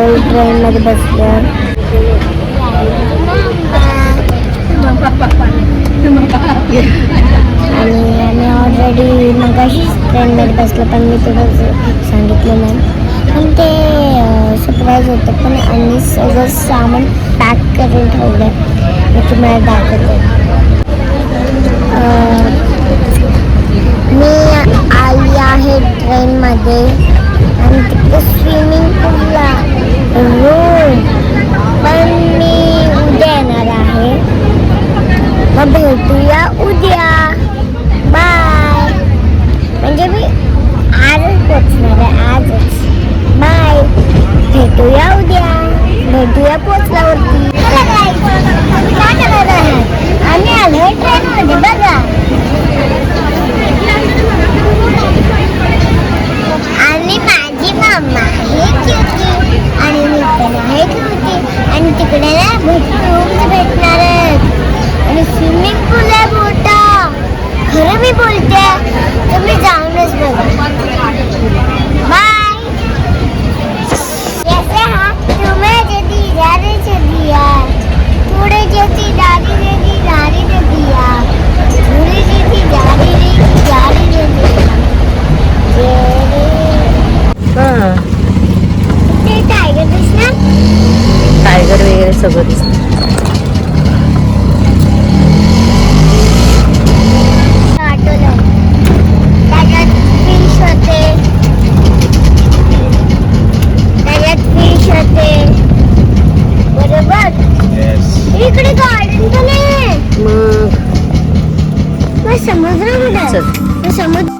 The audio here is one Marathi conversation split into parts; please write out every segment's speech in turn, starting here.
ट्रेनमध्ये बसलो. आणि आम्ही ऑलरेडी मगाशीच ट्रेनमध्ये बसलो, पण मी थोडं सांगितलं नाही. पण ते सरप्राईज होतं. पण आम्ही सगळं सामान पॅक करून ठेवलं. मी तुम्हाला दाखवते. मी आली आहे ट्रेनमध्ये आणि तिथे स्विमिंग पूलला रूम. पण मी उद्या येणार आहे. मग भेटूया उद्या. बाय. म्हणजे मी आजच पोचणार आहे. आजच. बाय. भेटूया उद्या. भेटूया पोचल्यावरती. काय करणार आहात? आम्ही आलो ट्रेनमध्ये. बघा. आणि माझी मम्मा आहे क्यूटी आणि मी पण आहे क्यूटी. आणि तिकडे ना रूम्स भेटणार आहेत. आणि स्विमिंग पूल आहे मोठा. खरं मी बोलते, तुम्ही जाऊनच बघा. बाय. कैसे हा तुम्हें जदी इजारे से दिया, थोड़े जैसी डाली ने दी डाली ने दिया, थोड़ी जैसी जारी ने दिया. ते टायगर दिसणार. टायगर वगैरे सगळं दिसतं. आठवलं. त्याच्यात फिश होते. बरोबर. इकडे गार्डन पण आहे. मग समुद्र समुद्र.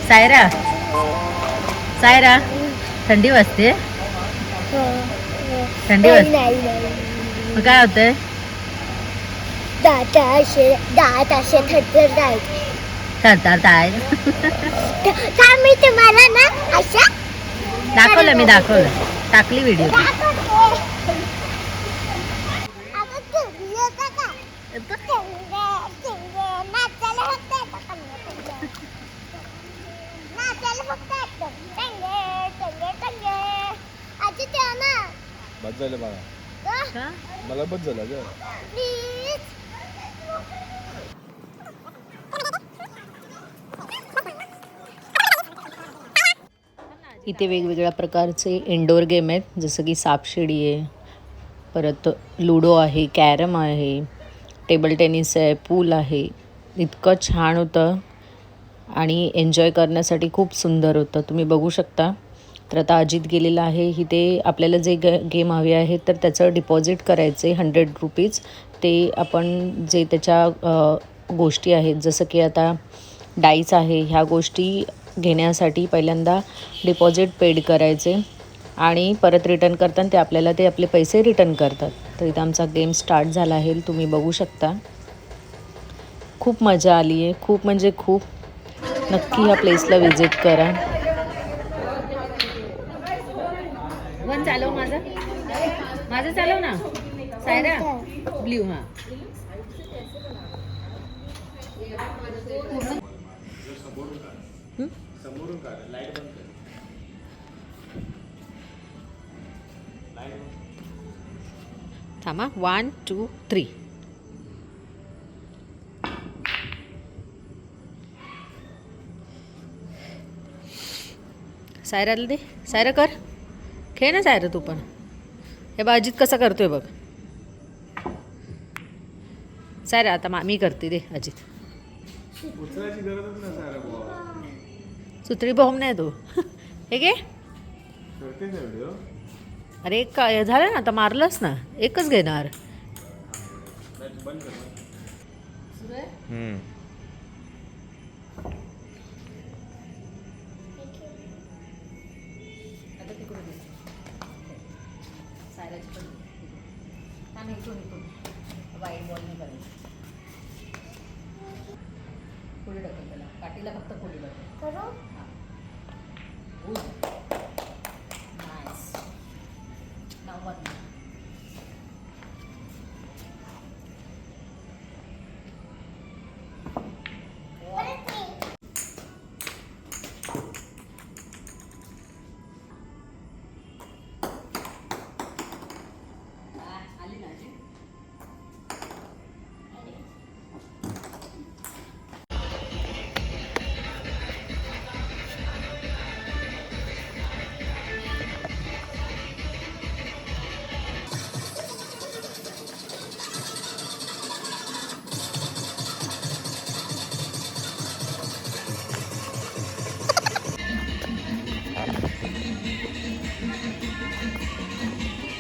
सायरा, सायरा, थंडी वाजते. थंडी वाजते. मग काय होतंय? दात असे थरथरत आहे. मी तुम्हाला ना अशा दाखवलं, मी दाखवलं, टाकली व्हिडिओ. बस झालं बाळा, मला बस झालं ग. इथे वेगवेगळ्या प्रकारचे इंडोर गेम आहेत, जसं की सापशिडी आहे, परत लुडो आहे, कॅरम आहे, टेबल टेनिस आहे, पूल आहे. इतकं छान होतं आणि एन्जॉय करण्यासाठी खूप सुंदर होतं. तुम्ही बघू शकता. तर आता अजित गेलेला आहे. इथे आपल्याला जे गेम हवे आहेत तर त्याचं डिपॉझिट करायचे ₹100. ते आपण जे त्याच्या गोष्टी आहेत, जसं की आता डाईस आहे, ह्या गोष्टी घेण्यासाठी पहिल्यांदा डिपॉझिट पेड करायचे आणि परत रिटर्न करताना ते आपल्याला ते आपले पैसे रिटर्न करतात. तर इथं आमचा गेम स्टार्ट झाला आहे, तुम्ही बघू शकता. खूप मजा आली आहे, खूप म्हणजे खूप. नक्की ह्या प्लेसला व्हिजिट करा. वन चालव माझं माझं चालव ना सायरा. ब्ल्यू. हां थांबा. 1 2 3. सायराला दे. सायरा कर, खेळ ना सायरा तू पण. हे बघ अजित कसा करतोय बघ. सायरा आता मी करते, दे अजित. उचलायची गरजच नाही सारा बुवा. सुतळी बॉम्ब नाही तो. हे घे. करते ना व्हिडिओ. अरे एक काय झालं ना, आता मारलंच ना, एकच घेणार. बंद कर. वाईट बॉल नाही करायचं. पुढे ढकल त्याला, काठीला फक्त पुढे ढकल. करू नाईस. नाव वन. आली ना अजित.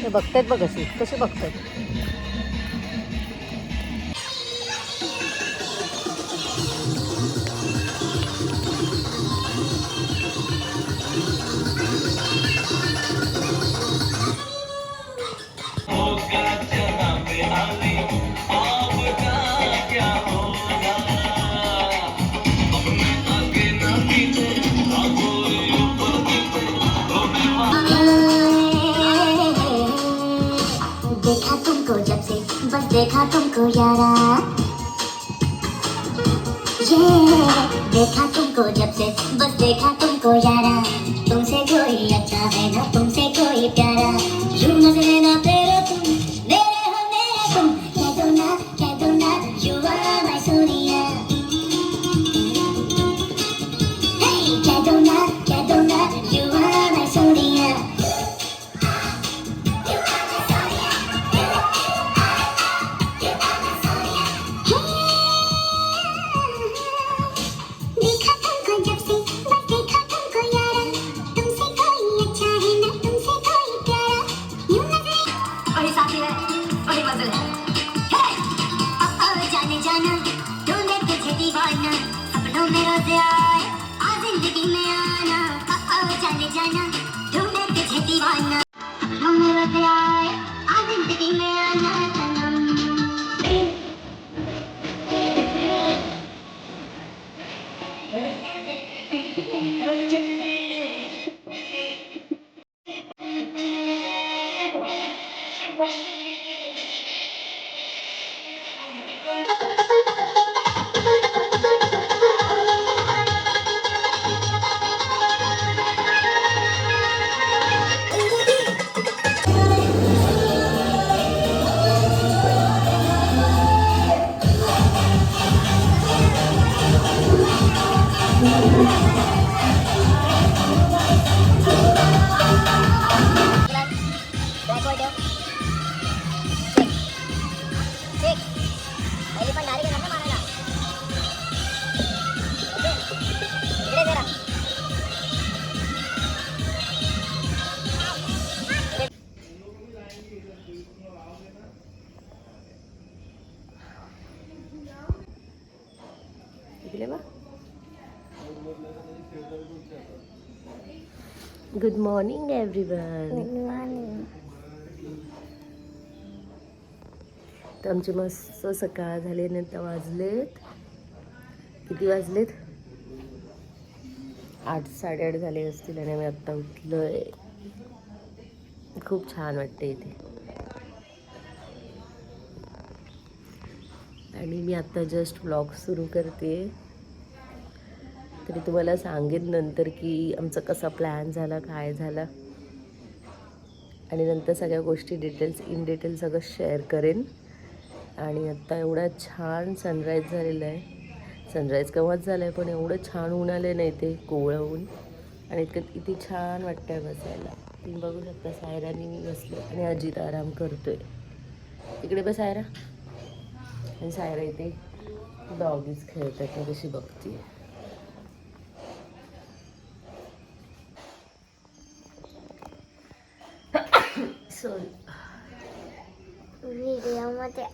ते बघतायत बघ, कशी बघतायत. देखा तुमको जब से बस देखा तुमको यारा ये देखा तुमको जब से बस देखा तुमको यारा तुमसे कोई अच्छा है ना तुमसे कोई प्यारा यूं नजरे ना फेरो तुम मेरे हो मेरे तुम कह दो ना यू आर माय सोनिया हे कह दो ना यू आर माय सोनिया सपनों में रोज आए आ जिंदगी में आना जाने जाना ढूंढे तुझे दीवाना सपनों में रोज आए आ जिंदगी में आना सनम इकडे बा. Good morning everyone. तर आमची मस्त सकाळ झाली आणि आता वाजलेत किती वाजलेत 8 साडेआठ झाले असतील आणि आम्ही आत्ता उठलोय. खूप छान वाटते इथे. आणि मी आत्ता जस्ट व्लॉग सुरू करते. तरी तुम्हाला सांगेन नंतर की आमचा कसा प्लॅन झाला, काय झाला, आणि नंतर सगळ्या गोष्टी इन डिटेल सगळं शेअर करेन. आणि आत्ता एवढा छान सनराईज झालेला आहे. सनराईज केव्हाच झाला आहे पण एवढं छान ऊन आलं नाही ते कोवळं ऊन. आणि इथे छान वाटतंय बसायला. तुम्ही बघू शकता सायरानी मी बसले आणि अजित आराम करतोय. इकडे बस सायरा. आणि सायरा इथे डॉगीज खेळतात मी कशी बघते. सॉरी व्हिडिओमध्ये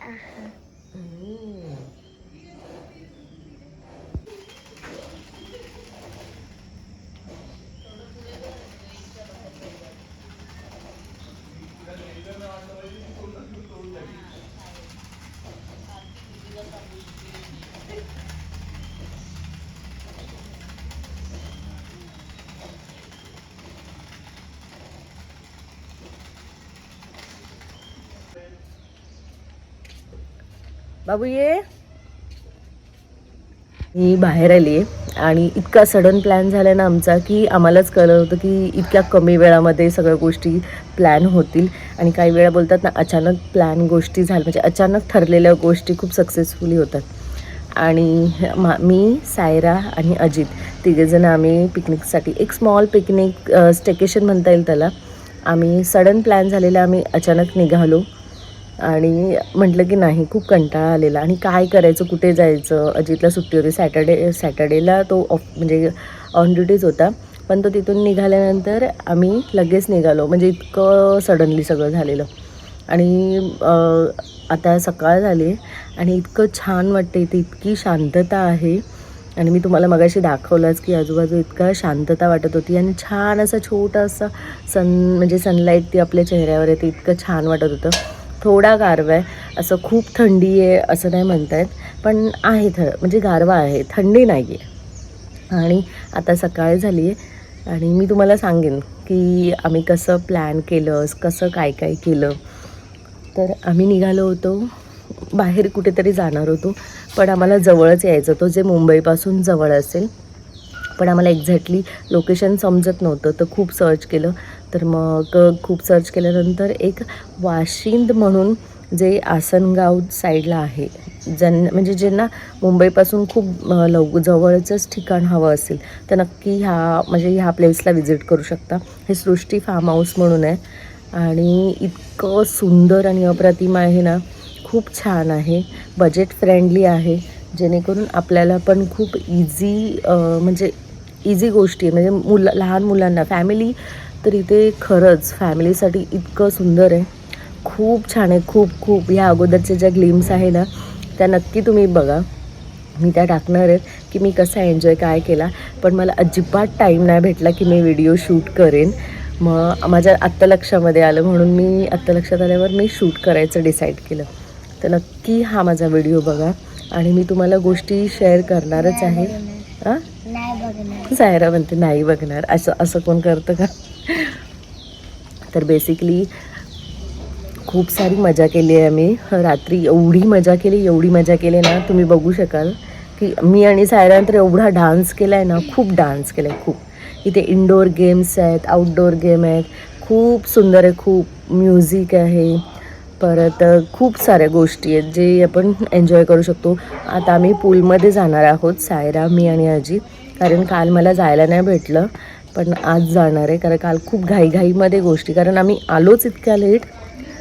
बाबू ये. मी बाहेर आली आहे आणि इतका सडन प्लॅन झाला ना आमचा की आम्हालाच कळलं होतं की इतक्या कमी वेळामध्ये सगळ्या गोष्टी प्लॅन होतील. आणि काही वेळा बोलतात ना अचानक प्लॅन गोष्टी झाल्या म्हणजे अचानक ठरलेल्या गोष्टी खूप सक्सेसफुली होतात. आणि मी सायरा आणि अजित तिघेजण आम्ही पिकनिकसाठी एक स्मॉल पिकनिक स्टेकेशन म्हणता येईल त्याला. आम्ही सडन प्लॅन झालेला आम्ही अचानक निघालो आणि म्हटलं की नाही खूप कंटाळा आलेला आणि काय करायचं कुठे जायचं. अजितला सुट्टी होती सॅटर्डेला तो म्हणजे ऑन ड्युटीज होता. पण तो तिथून निघाल्यानंतर आम्ही लगेच निघालो म्हणजे इतकं सडनली सगळं झालेलं. आणि आता सकाळ झाली आणि इतकं छान वाटते इथे. इतकी शांतता आहे आणि मी तुम्हाला मगाशी दाखवलंच की आजूबाजू इतका शांतता वाटत होती. आणि छान असं छोटंसं म्हणजे सनलाईट ती आपल्या चेहऱ्यावर येते. इतकं छान वाटत होतं. थोडा गारवा आहे. असं खूप थंडी आहे असं नाही म्हणता येत पण आहे म्हणजे गारवा आहे, थंडी नाही आहे. आणि आता सकाळ झाली आहे आणि मी तुम्हाला सांगेन की आम्ही कसं प्लॅन केलं, कसं काय काय केलं. तर आम्ही निघालो होतो बाहेर कुठेतरी जाणार होतो पण आम्हाला जवळच यायचं होतं जे मुंबईपासून जवळ असेल. पण आम्हाला एक्झॅक्टली लोकेशन समजत नव्हतं तर खूप सर्च केलं. तर मग खूप सर्च केल्यानंतर एक वाशिंद म्हणून जे आसनगाव साईडला आहे म्हणजे ज्यांना मुंबईपासून खूप जवळचंच ठिकाण हवं असेल तर नक्की ह्या प्लेसला व्हिजिट करू शकता. हे सृष्टी फार्म हाऊस म्हणून आहे आणि इतकं सुंदर आणि अप्रतिम आहे ना. खूप छान आहे, बजेट फ्रेंडली आहे जेणेकरून आपल्याला पण खूप इझी गोष्टी म्हणजे लहान मुलांना फॅमिली तर इथे खरंच फॅमिलीसाठी इतकं सुंदर आहे. खूप छान आहे. खूप ह्या अगोदरचे ज्या ग्लिम्स आहे ना त्या नक्की तुम्ही बघा. मी त्या टाकणार आहेत की मी कसा एन्जॉय काय केला. पण मला अजिबात टाईम नाही भेटला की मी व्हिडिओ शूट करेन. मग माझ्या आत्ता लक्षामध्ये आलं म्हणून मी आत्ता लक्षात आल्यावर मी शूट करायचं डिसाईड केलं. तर नक्की हा माझा व्हिडिओ बघा आणि मी तुम्हाला गोष्टी शेअर करणारच आहे. सायरा म्हणते नाही बघणार. असं कोण करतं का. तर बेसिकली खूप सारी मजा केली आहे आम्ही रात्री. एवढी मजा केली ना तुम्ही बघू शकाल की मी आणि सायरानं तर एवढा डान्स केला आहे ना. खूप डान्स केला आहे खूप. इथे इंडोर गेम्स आहेत, आउटडोअर गेम आहेत. खूप सुंदर आहे. खूप म्युझिक आहे. परत खूप साऱ्या गोष्टी आहेत जे आपण एन्जॉय करू शकतो. आता आम्ही पूलमध्ये जाणार आहोत सायरा, मी आणि अजित. कारण काल मला जायला नाही भेटलं पण आज जाणार आहे. कारण काल खूप घाईमध्ये गोष्टी कारण आम्ही आलोच इतक्या लेट.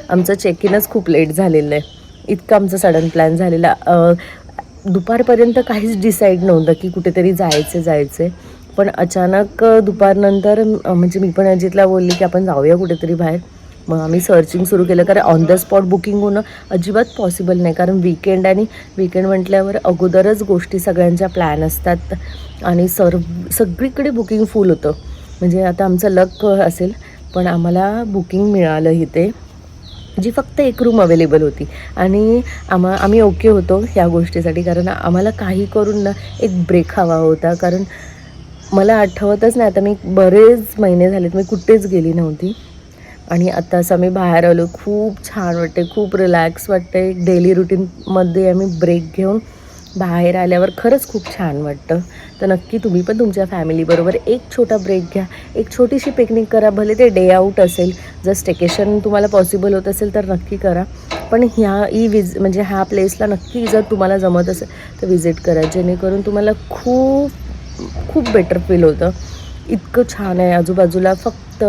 आमचं चेक इनच खूप लेट झालेलं आहे. इतकं आमचं सडन प्लॅन झालेला. दुपारपर्यंत काहीच डिसाईड नव्हतं की कुठेतरी जायचं. पण अचानक दुपारनंतर म्हणजे मी पण अजितला बोलली की आपण जाऊया कुठेतरी बाहेर. मग आम्ही सर्चिंग सुरू केलं, कारण ऑन द स्पॉट बुकिंग होणं अजिबात पॉसिबल नाही, कारण वीकेंड आणि वीकेंड म्हटल्यावर अगोदरच गोष्टी सगळ्यांच्या प्लॅन असतात आणि सगळीकडे बुकिंग फुल होतं. म्हणजे आता आमचं लक असेल, पण आम्हाला बुकिंग मिळालं इथे, जी फक्त एक रूम अवेलेबल होती. आणि आम्ही ओके होतो ह्या गोष्टीसाठी, कारण आम्हाला काही करून ना एक ब्रेक हवा होता. कारण मला आठवतच नाही, आता मी बरेच महिने झालेत मी कुठेच गेली नव्हती आणि आत्ताच आम्ही बाहेर आलो. खूप छान वाटते, खूप रिलॅक्स वाटते. डेली रुटीनमध्ये आम्ही ब्रेक घेऊन बाहेर आल्यावर खरंच खूप छान वाटतं. तर नक्की तुम्ही पण तुमच्या फॅमिलीबरोबर एक छोटा ब्रेक घ्या, एक छोटीशी पिकनिक करा. भले ते डे आऊट असेल, जर स्टेकेशन तुम्हाला पॉसिबल होत असेल तर नक्की करा. पण म्हणजे ह्या प्लेसला नक्की जर तुम्हाला जमत असेल तर विजिट करा, जेणेकरून तुम्हाला खूप बेटर फील होतं. इतकं छान आहे, आजूबाजूला फक्त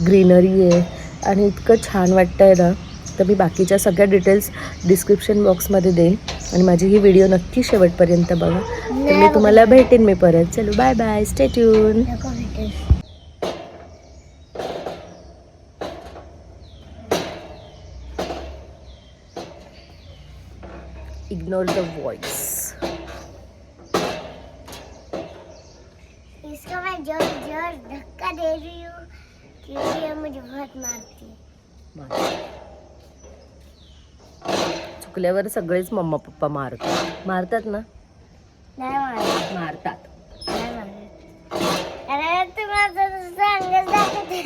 ग्रीनरी आहे आणि इतकं छान वाटतं आहे ना. तर मी बाकीच्या सगळ्या डिटेल्स डिस्क्रिप्शन बॉक्समध्ये देईन आणि माझी ही व्हिडिओ नक्की शेवटपर्यंत बघा. तर मी तुम्हाला भेटेन मी परत. चलो bye bye, stay tune. Ignore the voice. इसको मैं जोर जोर धक्का दे रही हूँ क्योंकि ये मुझे बहुत मारती है. चुकल्यावर सगळेच मम्मा पप्पा मारतात ना. नाही मारतात. अरे तू माझं अंगच दाखवते.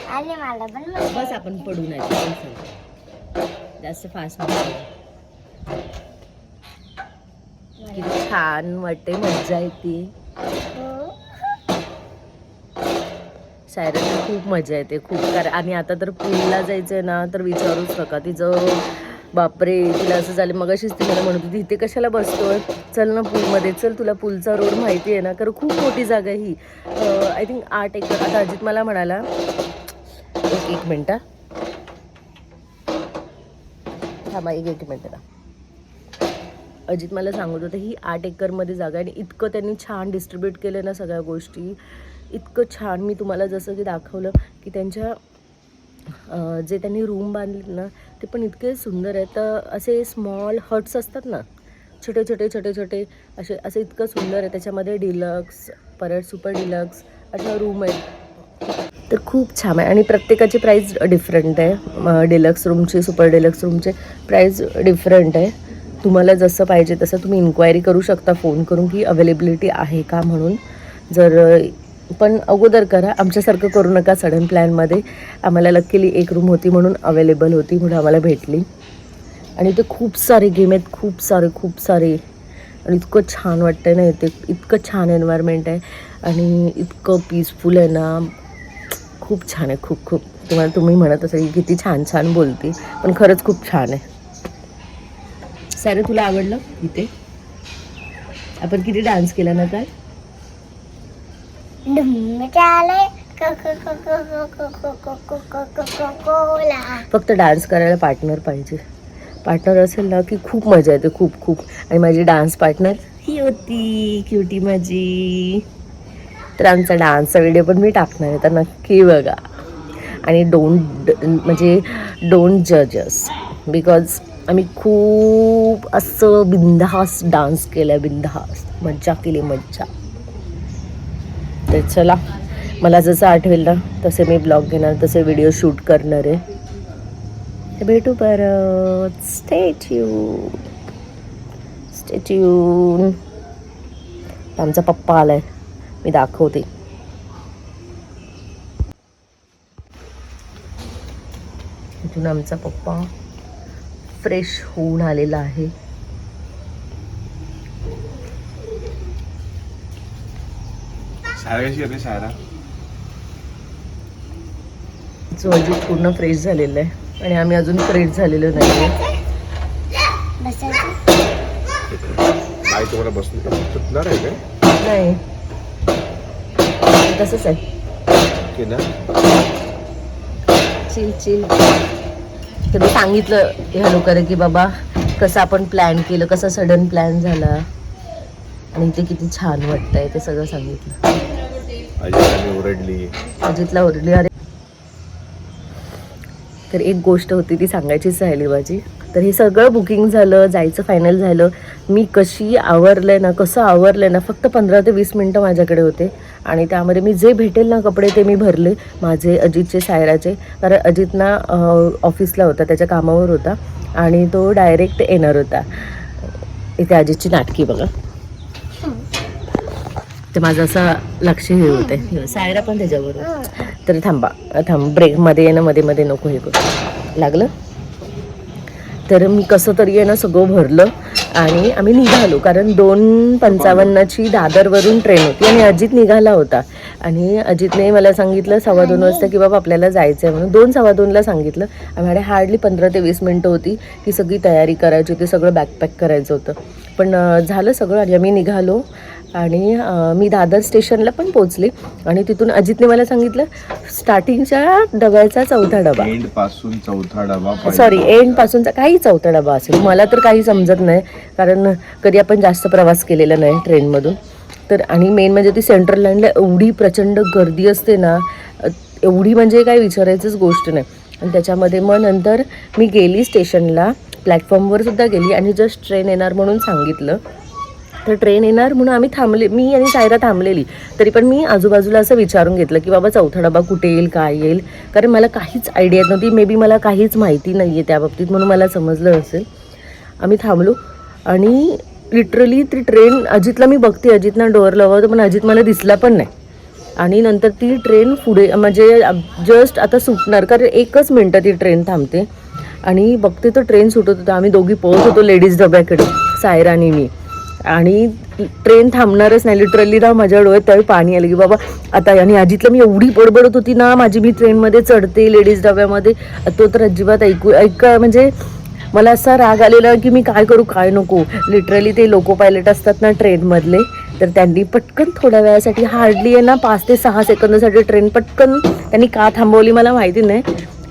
आणि मला पण बस आपण पडू नये, जास्त फास्ट नाही. किती छान वाटते, मज्जा येते. शायराला खूप मजा येते खूप. आणि आता तर पूलला जायचं आहे ना, तर विचारूच नका. तिचं बापरे, तिला असं झालं. मग अशीच ती मला म्हणत होती, इथे कशाला बसतोय, चल ना पूलमध्ये चल, तुला पूलचा रोड माहिती आहे ना. कारण खूप मोठी जागा आहे ही. I think 8 acre. आता अजित मला म्हणाला, एक मिनटं थांबा, एक मिनटं ना. अजित मला सांगत होतं ही 8 एकरमध्ये जागा आहे आणि इतकं त्यांनी छान डिस्ट्रीब्यूट केलं ना सगळ्या गोष्टी. इतकं छान. मी तुम्हाला जसं की दाखवलं की त्यांच्या जे त्यांनी रूम बांधलेत ना ते पण इतके सुंदर आहेत. तर असे स्मॉल हट्स असतात ना, छोटे छोटे असे इतकं सुंदर आहे. त्याच्यामध्ये डिलक्स, परत सुपर डिलक्स अशा रूम आहेत. तर खूप छान आहे आणि प्रत्येकाची प्राईस डिफरंट आहे. डिलक्स रूमची, सुपर डिलक्स रूमचे प्राईस डिफरंट आहे. तुम्हाला जसं पाहिजे तसं तुम्ही इन्क्वायरी करू शकता फोन करून की अवेलेबिलिटी आहे का म्हणून. पण अगोदर करा, आमच्यासारखं करू नका सडन प्लॅनमध्ये. आम्हाला लकीली एक रूम होती म्हणून अवेलेबल होती, म्हणून आम्हाला भेटली. आणि ते खूप सारे गेम आहेत, खूप सारे. आणि इतकं छान वाटतं ना इथे, इतकं छान एन्व्हायरमेंट आहे आणि इतकं पीसफुल आहे ना. खूप छान आहे, खूप. तुम्ही म्हणत असाल की किती छान बोलते, पण खरंच खूप छान आहे. सारे तुला आवडलं इथे? आपण किती डान्स केला ना काय. फक्त डान्स करायला पार्टनर पाहिजे. पार्टनर असेल ना की खूप मजा येते, खूप. आणि माझी डान्स पार्टनर ही होती, क्युटी माझी. तर आमचा डान्सचा व्हिडिओ पण मी टाकणार आहे, तर नक्की बघा. आणि डोंट जजस, बिकॉज आम्ही खूप असं बिंदास डान्स केला, बिंदास मज्जा केली. तर चला, मला जसं आठवेल ना तसे मी ब्लॉग घेणार, तसे व्हिडिओ शूट करणार आहे. तर भेटू परत. Stay tune. आमचा पप्पा आलाय, मी दाखवते. इथून आमचा पप्पा फ्रेश होऊन आलेला आहे. अजित पूर्ण फ्रेश झालेलं आहे आणि आम्ही अजून फ्रेश झालेलो नाही. तुम्हाला बसणार आहे का? नाही, तसंच आहे. चिल. तर मी सांगितलं ह्या लोकांना की बाबा कसं आपण प्लॅन केलं, कसा सडन प्लॅन झाला आणि इथे किती छान वाटतंय ते सगळं सांगितलं. अजिताने ओरडली. अजितला ओरडली. अरे तर एक गोष्ट होती ती सांगायचीच राहिली माझी. तर हे सगळं बुकिंग झालं, जायचं फायनल झालं. मी कशी आवरले ना, कसं आवरले ना, फक्त 15 ते 20 मिनटं माझ्याकडे होते आणि त्यामध्ये मी जे भेटेल ना कपडे ते मी भरले, माझे, अजितचे, सायराचे. कारण अजित ना ऑफिसला होता, त्याच्या कामावर होता आणि तो डायरेक्ट येणार होता. इथे अजितची नाटकी बघा. ते माझं असं लक्ष हे होते. सायरा पण त्याच्याबरोबर. तर थांब ब्रेकमध्ये आहे ना, मध्ये मध्ये नको हे करू. लागलं. तर मी कसं तरी आहे ना सगळं भरलं आणि आम्ही निघालो. कारण 2:55ची दादरवरून ट्रेन होती आणि अजित निघाला होता. आणि अजितने मला सांगितलं 2:15 वाजता की बाबा आपल्याला जायचं आहे म्हणून. 2:15 सांगितलं. आम्हाला हार्डली 15 ते 20 मिनटं होती की सगळी तयारी करायची होती, सगळं बॅकपॅक करायचं होतं. पण झालं सगळं आणि आम्ही निघालो. आणि मी दादर स्टेशनला पण पोचले आणि तिथून अजितने मला सांगितलं स्टार्टिंगच्या डब्याचा 4था डबा, एंड पासून 4था डबा, सॉरी एंडपासूनचा काही 4था डबा असेल. मला तर काही समजत नाही कारण कधी आपण जास्त प्रवास केलेला नाही ट्रेनमधून. तर आणि मेन म्हणजे ती सेंट्रल लाईनला एवढी प्रचंड गर्दी असते ना, एवढी म्हणजे काही विचारायचंच गोष्ट नाही. आणि त्याच्यामध्ये मग नंतर मी गेली स्टेशनला, प्लॅटफॉर्मवर सुद्धा गेली आणि जस्ट ट्रेन येणार म्हणून सांगितलं. तर ट्रेन येणार म्हणून आम्ही थांबले, मी आणि सायरा थांबलेली. तरी पण मी आजूबाजूला असं विचारून घेतलं की बाबा 4था डबा कुठे येईल, काय येईल, कारण मला काहीच आयडिया नव्हती. मे बी मला काहीच माहिती नाही आहे त्या बाबतीत म्हणून मला समजलं असेल. आम्ही थांबलो आणि लिटरली ती ट्रेन, अजितला मी बघते, अजितनं डोअर लावलं पण अजित मला दिसला पण नाही. आणि नंतर ती ट्रेन पुढे म्हणजे जस्ट आता सुटणार, कारण 1च मिनटं ती ट्रेन थांबते. आणि बघते तर ट्रेन सुटत होतं. आम्ही दोघी पळत होतो लेडीज डब्याकडे, सायरा आणि मी. आणि ट्रेन थांबणारच नाही. लिटरली ना माझ्या डोळ्यात त्यावेळी पाणी आलं की बाबा आता. आणि अजितला मी एवढी बडबडत होती ना माझी, मी ट्रेनमध्ये चढते लेडीज डब्यामध्ये, तो तर अजिबात ऐका म्हणजे मला असा राग आलेला की मी काय करू काय नको. लिटरली ते लोको पायलट असतात ना ट्रेनमधले, तर त्यांनी पटकन थोड्या वेळासाठी, हार्डली आहे ना 5 ते 6 सेकंदासाठी ट्रेन पटकन त्यांनी का थांबवली मला माहिती नाही.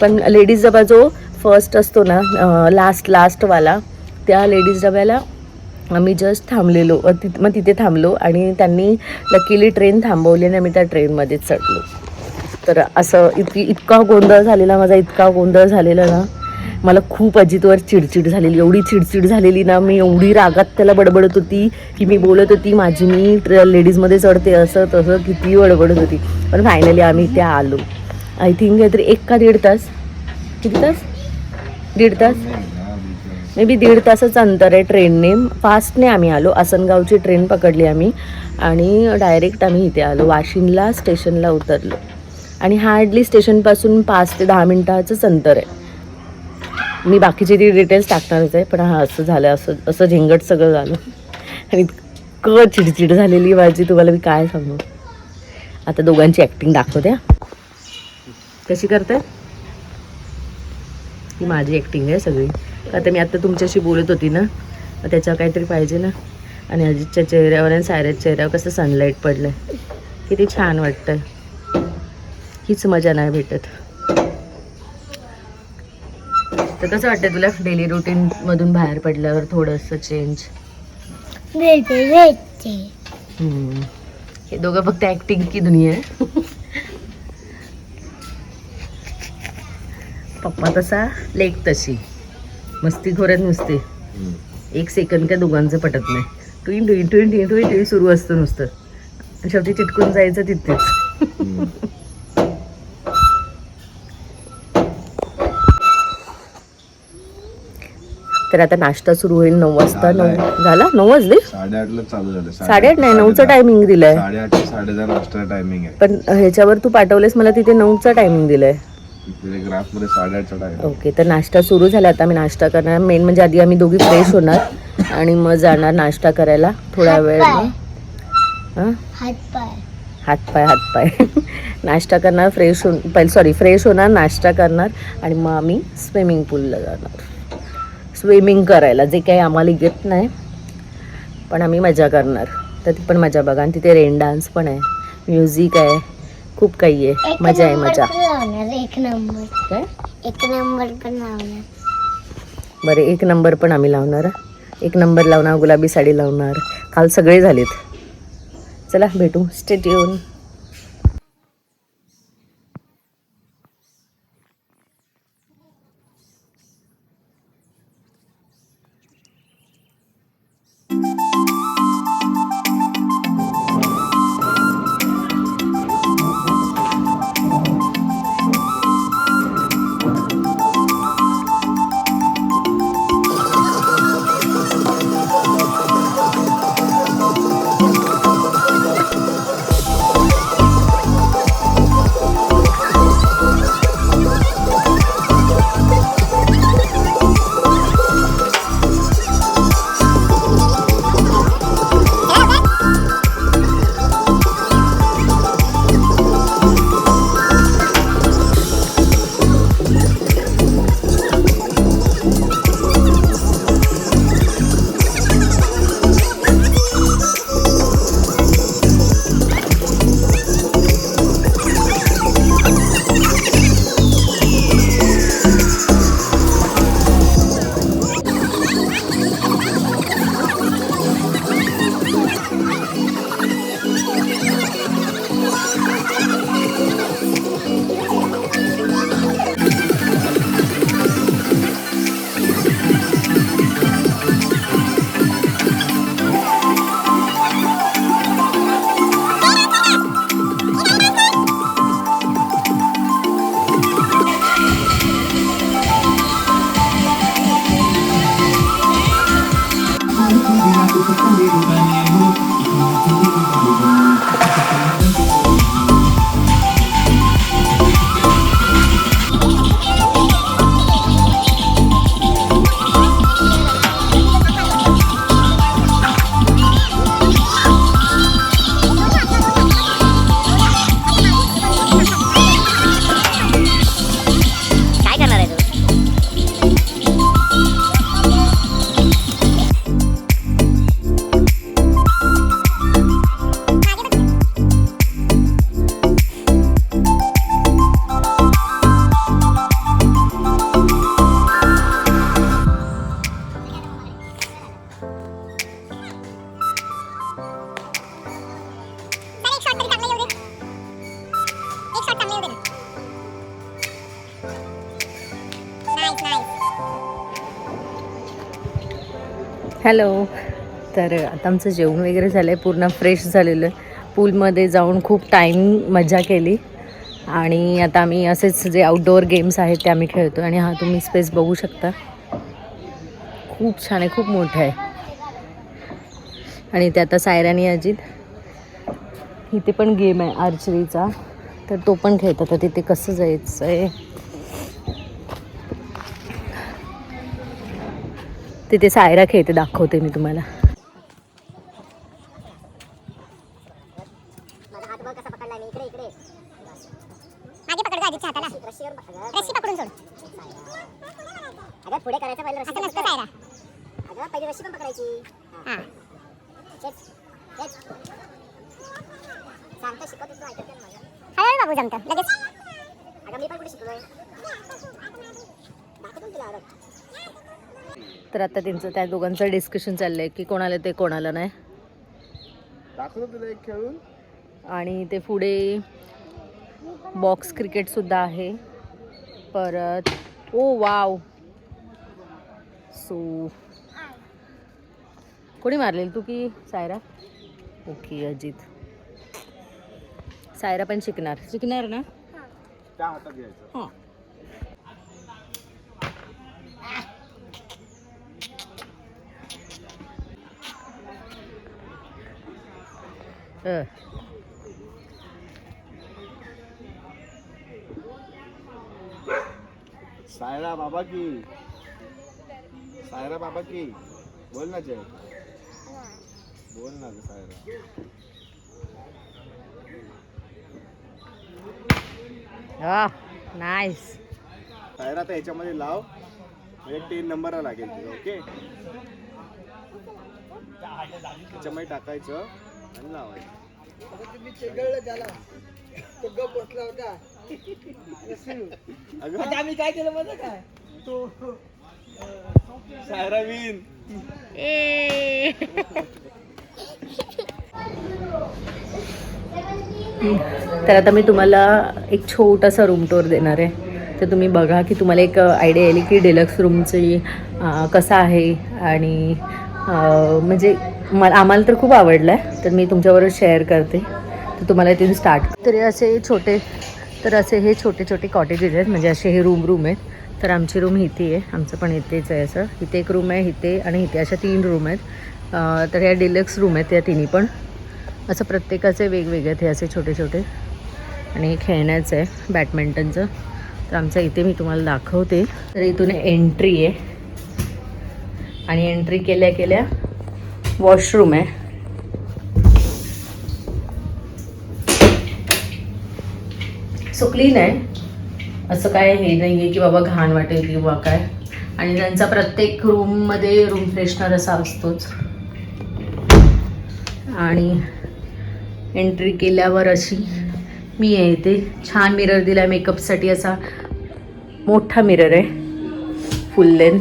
पण लेडीज डबा जो फर्स्ट असतो ना, लास्टवाला, त्या लेडीज डब्याला आम्ही जस्ट थांबलेलो. मग तिथे थांबलो आणि त्यांनी लकीली ट्रेन थांबवली आणि आम्ही त्या ट्रेनमध्येच चढलो. तर असं इतका गोंधळ झालेला माझा, इतका गोंधळ झालेला ना, मला खूप अजितवर चिडचिड झालेली. एवढी चिडचिड झालेली ना, मी एवढी रागात त्याला बडबडत होती की मी बोलत होती माझी मी लेडीजमध्ये चढते असं तसं, किती बडबडत होती. पण फायनली आम्ही त्या आलो. आय थिंक काहीतरी 1 का 1.5 तास, किती तास, 1.5 तास, मे बी 1.5 तासाचं अंतर आहे ट्रेनने. फास्टने आम्ही आलो. आसनगावची ट्रेन पकडली आम्ही आणि डायरेक्ट आम्ही इथे आलो, वाशिमला स्टेशनला उतरलो. आणि हार्डली स्टेशनपासून 5 ते 10 मिनटाचंच अंतर आहे. मी बाकीची ती डिटेल्स टाकणारच आहे, पण असं झालं, असं झिंगट सगळं झालं आणि इतकं चिडचिड झालेली माझी, तुम्हाला मी काय सांगू. आता दोघांची ॲक्टिंग दाखवते. कशी करते ही माझी ॲक्टिंग आहे सगळी. आता मी आता तुमच्याशी बोलत होती ना, त्याच्यावर काहीतरी पाहिजे ना. आणि अजितच्या चेहऱ्यावर आणि सायराच्या चेहऱ्यावर कसं सनलाईट पडलं आहे, किती छान वाटतं. हीच मजा नाही भेटत. तर कसं वाटतं तुला डेली रुटीनमधून बाहेर पडल्यावर थोडंसं चेंज? हे दोघं फक्त ॲक्टिंग की दुनिया आहे. पप्पा तसा, लेक तशी, मस्तीखोऱ्यात नुसते. 1 सेकंद काय दोघांचं पटत नाही. ट्विन सुरू असतं नुसतं. शेवटी चिटकून जायचं तिथेच. तर आता नाश्ता सुरू होईल 9 वाजता. 9 झाला, 9 वाजले. 8:30ला चालू झालं. 8:30 नाही, 9चं टायमिंग दिलंय. 8:30 ते 10:30 नाश्ता टायमिंग आहे. पण ह्याच्यावर तू पाठवलेस मला, तिथे 9चं टायमिंग दिलंय. ग्राफमध्ये 8:30चा टायमिंग. ओके, तर नाश्ता सुरू झाला. आता मी नाश्ता करणार. मेन म्हणजे आधी आम्ही दोघी फ्रेश होणार आणि मग जाणार नाश्ता करायला थोडा वेळ. हातपाय नाश्ता करणार, फ्रेश होणार, नाश्ता करणार आणि मग आम्ही स्विमिंग पूलला जाणार स्विमिंग करायला. जे काही आम्हाला येत नाही पण आम्ही मजा करणार. तर ती पण मजा बघा. आणि तिथे रेन डान्स पण आहे, म्युझिक आहे, खूप काही आहे, मजा आहे मजा. 1 नंबर काय 1 नंबर पण लावणार. बरं, 1 नंबर पण आम्ही लावणार. 1 नंबर लावणार, गुलाबी साडी लावणार. काल सगळे झालेत. चला भेटू, स्टे ट्यून. काय करणार आहे तू? हॅलो. तर आता आमचं जेवण वगैरे झालं आहे, पूर्ण फ्रेश झालेलं आहे. पूलमध्ये जाऊन खूप टाईम मजा केली आणि आता आम्ही असेच जे आउटडोअर गेम्स आहेत ते आम्ही खेळतो. आणि हा तुम्ही स्पेस बघू शकता, खूप छान आहे, खूप मोठं आहे. आणि ते आता सायरा आणि अजित इथे पण गेम आहे आर्चरीचा, तर तो पण खेळतात. तर तिथे कसं जायचं आहे, तिथे सायरा खेळते, दाखवते मी तुम्हाला. माझा हात बघ कसा पकडलाय मी. इकडे इकडे मागे पकड आधीच्या हाताला. रस्सी पकडून सोड. अगं पुढे करायचं पहिलं रस्सी. असं नसतं सायरा. अगं पहिली रस्सी पण पकडायची. हां चेच चेच सांगतो, शिकवतो तू, ऐकत नाही माझं. हळूहळू बाबू जमतं लगेच. अगं मी पण कुठे शिकलोय. दाखवतो तुला आवडत. तर आता त्यांचं त्या दोघांचं डिस्कशन चाललं आहे की कोणाला ते कोणाला नाही. दाखवतो तुला एक खेळून. आणि ते पुढे बॉक्स क्रिकेटसुद्धा आहे. परत ओ वाव, सो कोणी मारलेल, तू की सायरा? ओके अजित. सायरा पण शिकणार ना? त्या हातात घ्यायचं. हां. सायरा बाबा की, सायरा बाबा की, बोल ना जय, बोल ना ग सायरा. नाईस. सायरा आता याच्यामध्ये लाव, म्हणजे 10 नंबरला लागेल तुला. ओके, याच्यामध्ये टाकायचं आणि लावायचं. आम्ही काय केलं माहिती काय, तो सायरा विन. तर आता मी तुम्हाला एक छोटासा रूम टूर देणार आहे. तर तुम्ही बघा की तुम्हाला एक आयडिया येईल की डिलक्स रूमची कसं आहे. आणि म्हणजे आम्हाला तर खूप आवडलं आहे, तर मी तुमच्याबरोबर शेअर करते. तर तुम्हाला इथून स्टार्ट. तर हे छोटे छोटे कॉटेजेस आहेत, म्हणजे असे हे रूम आहेत. तर आमची रूम इथे आहे, आमचं पण इथेच आहे. असं इथे एक रूम आहे, इथे आणि इथे अशा 3 रूम आहेत. तर ह्या डिलक्स रूम आहेत, त्या तिन्ही पण असं प्रत्येकाचे वेगवेगळे हे असे छोटे छोटे. आणि हे खेळण्याचं आहे बॅडमिंटनचं. तर आमचं इथे मी तुम्हाला दाखवते. तर इथून एंट्री आहे आणि एंट्री केल्या केल्या वॉशरूम आहे. सो क्लीन आहे, असं काय हे नाही आहे की बाबा घाण वाटेल किंवा काय. आणि त्यांचा प्रत्येक रूममध्ये रूम फ्रेशनर असा असतोच. आणि एंट्री केल्यावर अशी मी येते, छान मिरर दिला आहे मेकअपसाठी. असा मोठा मिरर आहे फुल लेंथ.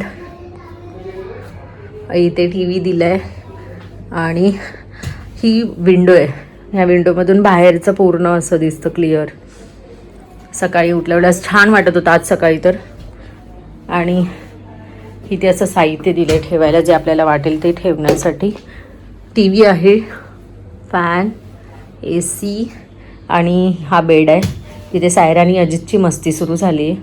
इथे टी व्ही दिला आहे आणि ही विंडो आहे. ह्या विंडोमधून बाहेरचं पूर्ण असं दिसतं क्लिअर. सकाळी उठल्यावेळेस छान वाटत होतं आज सकाळी तर. आणि इथे असं साहित्य दिलं आहे ठेवायला, जे आपल्याला वाटेल ते ठेवण्यासाठी. टी व्ही आहे, फॅन, AC आणि हा बेड आहे. तिथे सायरा आणि अजितची मस्ती सुरू झाली आहे.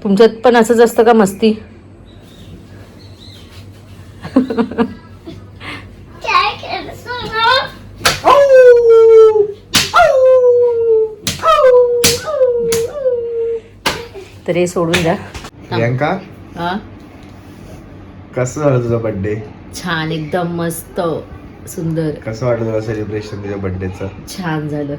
तुमच्यात पण असंच असतं का मस्ती? काय करतो ना? तर हे सोडून द्या. प्रियांका हा कसं झालं तुझा बर्थडे? छान, एकदम मस्त सुंदर. कसं वाटलं तुला सेलिब्रेशन तुझ्या बर्थडेचं? छान झालं.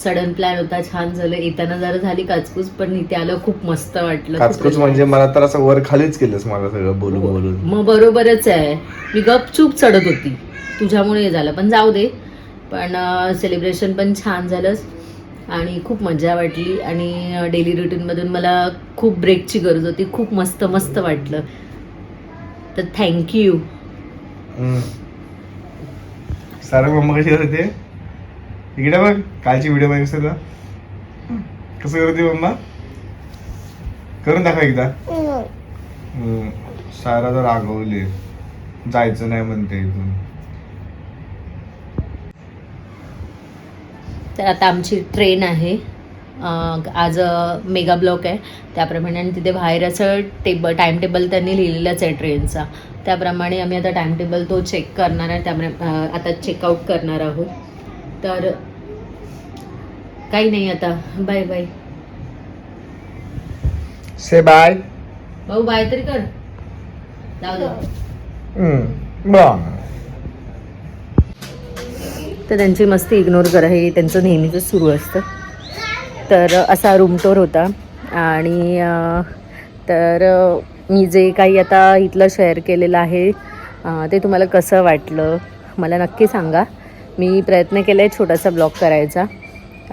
सडन प्लॅन होता, छान झालं. येताना जरा झाली काचकूच, पण इथे आलं खूप मस्त वाटलं. काचकूच म्हणजे मला तर असं वर खालीच केलंस मला सगळं बोलून बोलून. मग बरोबरच आहे, मी गपचूप चढत होती, तुझ्यामुळे हे झालं. पण जाऊ दे, पण सेलिब्रेशन पण छान झालं आणि खूप मजा वाटली. आणि डेली रुटीनमधून मला खूप ब्रेकची गरज होती. खूप मस्त मस्त वाटलं, तर थँक्यू. सारा मम्मा कशी करते इकडे बघ, कालची व्हिडिओ बघ कसं करते मम्मा, करून दाखव एकदा. सारा तर रागवले, जायचं नाही म्हणते इथून. तर आता आमची ट्रेन आहे. आज मेगा ब्लॉक आहे त्याप्रमाणे, आणि तिथे बाहेर असं टाइम टेबल त्यांनी लिहिलेलंच आहे ट्रेनचा. त्याप्रमाणे आम्ही आता टाइम टेबल तो चेक करणार आहे. त्यामुळे आता चेकआउट करणार आहोत. तर काही नाही, आता बाय बाय. से बाय. भाऊ बाय तरी कर, जाऊ दे. तर त्यांची मस्ती इग्नोर करा, हे त्यांचं नेहमीच सुरू असतं. तर असा रूम टूर होता. आणि तर मी जे काही आता इथलं शेअर केलेलं आहे ते तुम्हाला कसं वाटलं मला नक्की सांगा. मी प्रयत्न केला आहे छोटासा ब्लॉग करायचा,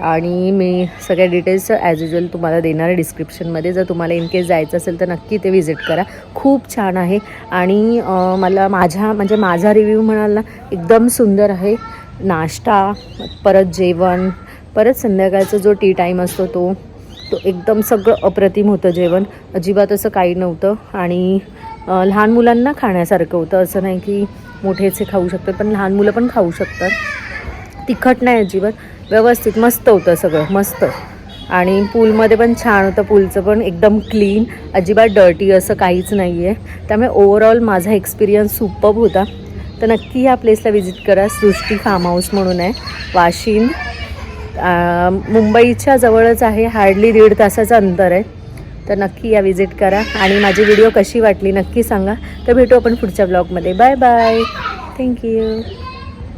आणि मी सगळ्या डिटेल्स ॲज युजल तुम्हाला देणार आहे डिस्क्रिप्शनमध्ये. जर तुम्हाला इन केस जायचं असेल तर नक्की ते व्हिजिट करा. खूप छान आहे. आणि मला माझा रिव्ह्यू म्हणाल ना, एकदम सुंदर आहे. नाश्ता, परत जेवण, परत संध्याकाळचा जो टी टाईम असतो तो एकदम सगळं अप्रतिम होतं. जेवण अजिबात असं काही नव्हतं. आणि लहान मुलांना खाण्यासारखं होतं. असं नाही की मोठेचे खाऊ शकतात, पण लहान मुलं पण खाऊ शकतात. तिखट नाही अजिबात, व्यवस्थित मस्त होतं सगळं, मस्त. आणि पूलमध्ये पण छान होतं. पूलचं पण एकदम क्लीन, अजिबात डर्टी असं काहीच नाही आहे. त्यामुळे ओव्हरऑल माझा एक्सपिरियन्स सुपर्ब होता. तर नक्की या प्लेसला व्हिजिट करा. सृष्टी फार्म हाऊस म्हणून आहे, वाशिंद, मुंबईच्या जवळच आहे. हार्डली 1.5 तासाचं अंतर आहे. तर नक्की या व्हिजिट करा. आणि माझी व्हिडिओ कशी वाटली नक्की सांगा. तर भेटू आपण पुढच्या ब्लॉगमध्ये. Bye bye, thank you.